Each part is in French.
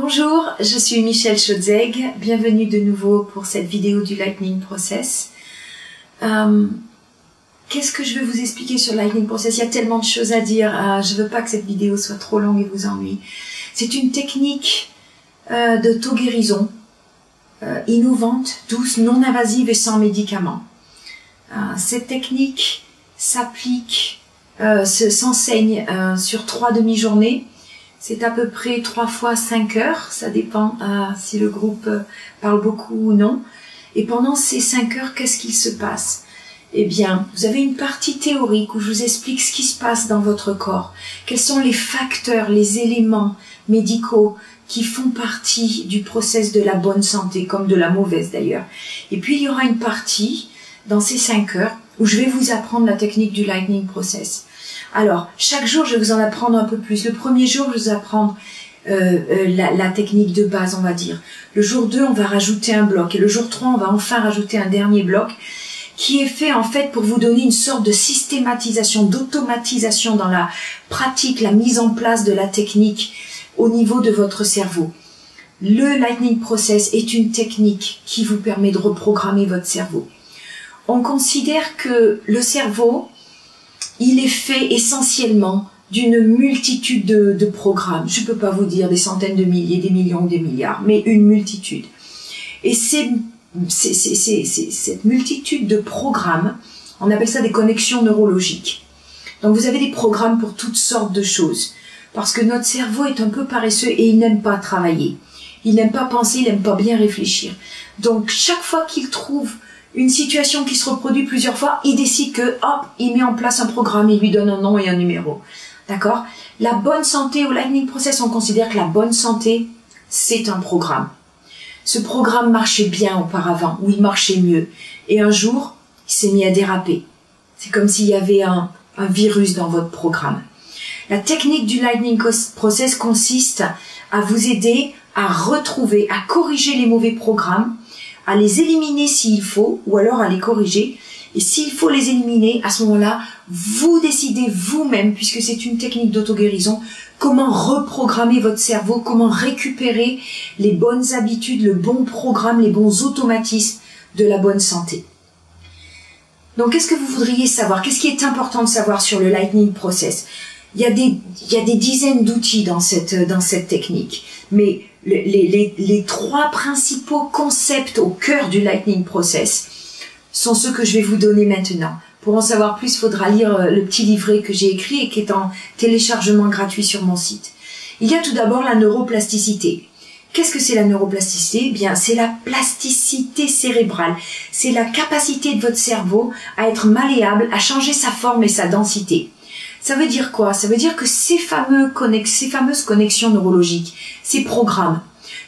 Bonjour, je suis Michèle Chaudzeg, bienvenue de nouveau pour cette vidéo du Lightning Process. Qu'est-ce que je vais vous expliquer sur Lightning Process? Il y a tellement de choses à dire, je ne veux pas que cette vidéo soit trop longue et vous ennuie. C'est une technique d'auto-guérison innovante, douce, non invasive et sans médicaments. Cette technique s'applique, s'enseigne sur 3 demi-journées. C'est à peu près 3 fois 5 heures, ça dépend si le groupe parle beaucoup ou non. Et pendant ces 5 heures, qu'est-ce qu'il se passe? Eh bien, vous avez une partie théorique où je vous explique ce qui se passe dans votre corps. Quels sont les facteurs, les éléments médicaux qui font partie du process de la bonne santé, comme de la mauvaise d'ailleurs. Et puis, il y aura une partie, dans ces 5 heures, où je vais vous apprendre la technique du Lightning Process. Alors, chaque jour, je vais vous en apprendre un peu plus. Le premier jour, je vais vous apprendre la technique de base, on va dire. Le jour 2, on va rajouter un bloc. Et le jour 3, on va enfin rajouter un dernier bloc qui est fait en fait pour vous donner une sorte de systématisation, d'automatisation dans la pratique, la mise en place de la technique au niveau de votre cerveau. Le Lightning Process est une technique qui vous permet de reprogrammer votre cerveau. On considère que le cerveau, il est fait essentiellement d'une multitude de programmes. Je ne peux pas vous dire des centaines de milliers, des millions, des milliards, mais une multitude. Et cette multitude de programmes, on appelle ça des connexions neurologiques. Donc vous avez des programmes pour toutes sortes de choses. Parce que notre cerveau est un peu paresseux et il n'aime pas travailler. Il n'aime pas penser, il n'aime pas bien réfléchir. Donc chaque fois qu'il trouve une situation qui se reproduit plusieurs fois, il décide que, hop, il met en place un programme, il lui donne un nom et un numéro. D'accord? La bonne santé au Lightning Process, on considère que la bonne santé, c'est un programme. Ce programme marchait bien auparavant, ou il marchait mieux. Et un jour, il s'est mis à déraper. C'est comme s'il y avait un virus dans votre programme. La technique du Lightning Process consiste à vous aider à retrouver, à corriger les mauvais programmes, à les éliminer s'il faut, ou alors à les corriger. Et s'il faut les éliminer, à ce moment-là, vous décidez vous-même, puisque c'est une technique d'auto-guérison, comment reprogrammer votre cerveau, comment récupérer les bonnes habitudes, le bon programme, les bons automatismes de la bonne santé. Donc, qu'est-ce que vous voudriez savoir? Qu'est-ce qui est important de savoir sur le Lightning Process? Il y a des dizaines d'outils dans cette technique, mais les 3 principaux concepts au cœur du Lightning Process sont ceux que je vais vous donner maintenant. Pour en savoir plus, il faudra lire le petit livret que j'ai écrit et qui est en téléchargement gratuit sur mon site. Il y a tout d'abord la neuroplasticité. Qu'est-ce que c'est la neuroplasticité? Eh bien, c'est la plasticité cérébrale. C'est la capacité de votre cerveau à être malléable, à changer sa forme et sa densité. Ça veut dire quoi? Ça veut dire que ces fameuses connexions neurologiques, ces programmes,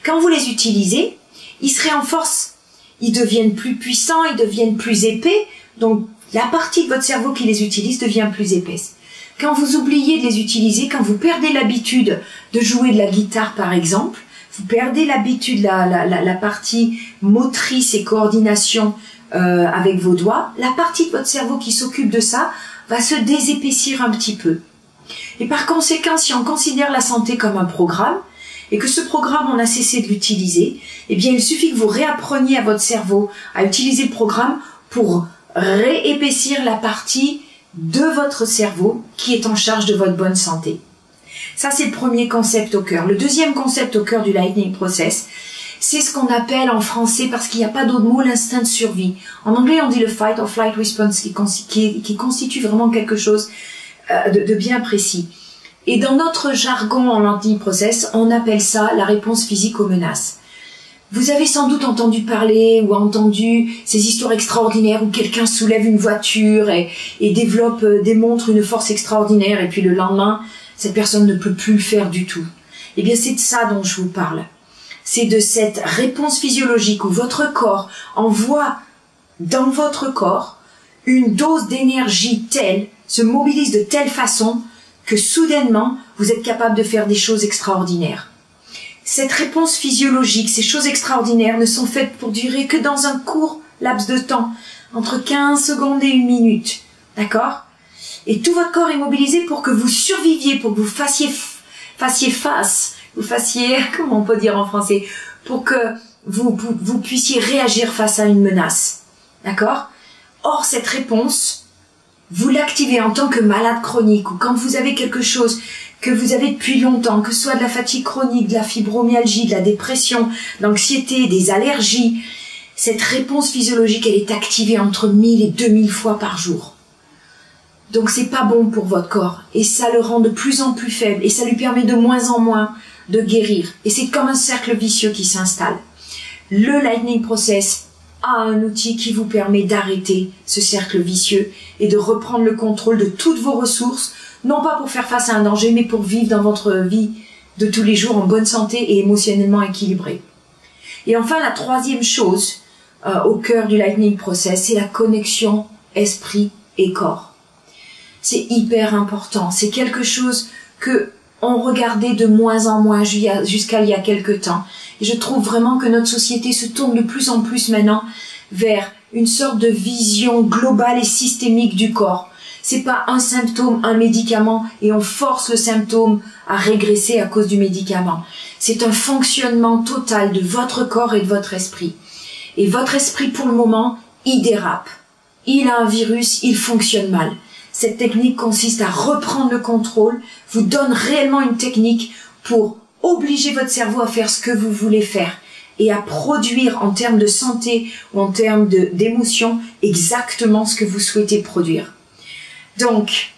quand vous les utilisez, ils se renforcent, ils deviennent plus puissants, ils deviennent plus épais, donc la partie de votre cerveau qui les utilise devient plus épaisse. Quand vous oubliez de les utiliser, quand vous perdez l'habitude de jouer de la guitare par exemple, vous perdez l'habitude, la partie motrice et coordination avec vos doigts, la partie de votre cerveau qui s'occupe de ça va se désépaissir un petit peu. Et par conséquent, si on considère la santé comme un programme, et que ce programme, on a cessé de l'utiliser, eh bien, il suffit que vous réappreniez à votre cerveau à utiliser le programme pour réépaissir la partie de votre cerveau qui est en charge de votre bonne santé. Ça, c'est le premier concept au cœur. Le deuxième concept au cœur du Lightning Process, c'est ce qu'on appelle en français, parce qu'il n'y a pas d'autre mot, l'instinct de survie. En anglais, on dit le fight or flight response, qui constitue vraiment quelque chose de bien précis. Et dans notre jargon en Lightning Process, on appelle ça la réponse physique aux menaces. Vous avez sans doute entendu parler ou entendu ces histoires extraordinaires où quelqu'un soulève une voiture et démontre une force extraordinaire, et puis le lendemain, cette personne ne peut plus le faire du tout. Eh bien, c'est de ça dont je vous parle. C'est de cette réponse physiologique où votre corps envoie dans votre corps une dose d'énergie telle, se mobilise de telle façon que soudainement, vous êtes capable de faire des choses extraordinaires. Cette réponse physiologique, ces choses extraordinaires ne sont faites pour durer que dans un court laps de temps, entre 15 secondes et 1 minute. D'accord? Et tout votre corps est mobilisé pour que vous surviviez, pour que vous fassiez face vous fassiez, comment on peut dire en français, pour que vous puissiez réagir face à une menace. D'accord? Or, cette réponse, vous l'activez en tant que malade chronique ou quand vous avez quelque chose que vous avez depuis longtemps, que ce soit de la fatigue chronique, de la fibromyalgie, de la dépression, de l'anxiété, des allergies. Cette réponse physiologique, elle est activée entre 1000 et 2000 fois par jour. Donc c'est pas bon pour votre corps et ça le rend de plus en plus faible et ça lui permet de moins en moins de guérir. Et c'est comme un cercle vicieux qui s'installe. Le Lightning Process a un outil qui vous permet d'arrêter ce cercle vicieux et de reprendre le contrôle de toutes vos ressources, non pas pour faire face à un danger, mais pour vivre dans votre vie de tous les jours en bonne santé et émotionnellement équilibrée. Et enfin, la troisième chose au cœur du Lightning Process, c'est la connexion esprit et corps. C'est hyper important. C'est quelque chose que on regardait de moins en moins jusqu'à il y a quelque temps. Et je trouve vraiment que notre société se tourne de plus en plus maintenant vers une sorte de vision globale et systémique du corps. C'est pas un symptôme, un médicament, et on force le symptôme à régresser à cause du médicament. C'est un fonctionnement total de votre corps et de votre esprit. Et votre esprit, pour le moment, il dérape. Il a un virus, il fonctionne mal. Cette technique consiste à reprendre le contrôle, vous donne réellement une technique pour obliger votre cerveau à faire ce que vous voulez faire et à produire en termes de santé ou en termes d'émotion exactement ce que vous souhaitez produire. Donc,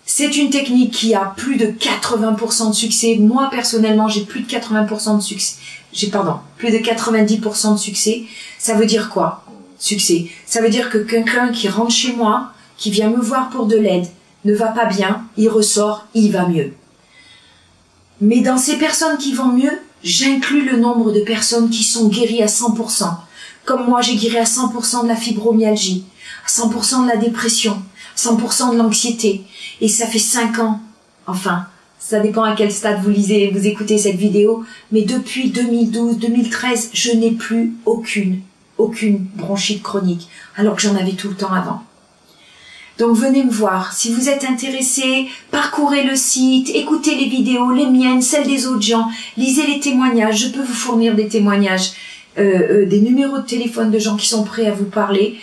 c'est une technique qui a plus de 80% de succès. Moi, personnellement, j'ai plus de 80% de succès. Plus de 90% de succès. Ça veut dire quoi? Succès. Ça veut dire que quelqu'un qui rentre chez moi, qui vient me voir pour de l'aide, ne va pas bien, il ressort, il va mieux. Mais dans ces personnes qui vont mieux, j'inclus le nombre de personnes qui sont guéries à 100%. Comme moi, j'ai guéri à 100% de la fibromyalgie, à 100% de la dépression, 100% de l'anxiété. Et ça fait 5 ans. Enfin, ça dépend à quel stade vous écoutez cette vidéo. Mais depuis 2012, 2013, je n'ai plus aucune bronchite chronique. Alors que j'en avais tout le temps avant. Donc venez me voir. Si vous êtes intéressé, parcourez le site, écoutez les vidéos, les miennes, celles des autres gens, lisez les témoignages. Je peux vous fournir des témoignages, des numéros de téléphone de gens qui sont prêts à vous parler.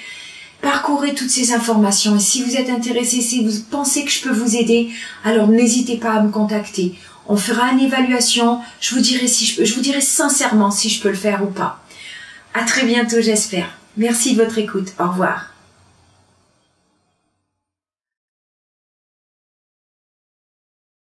Parcourez toutes ces informations et si vous êtes intéressé, si vous pensez que je peux vous aider, alors n'hésitez pas à me contacter. On fera une évaluation, je vous dirai sincèrement si je peux le faire ou pas. À très bientôt, j'espère. Merci de votre écoute. Au revoir.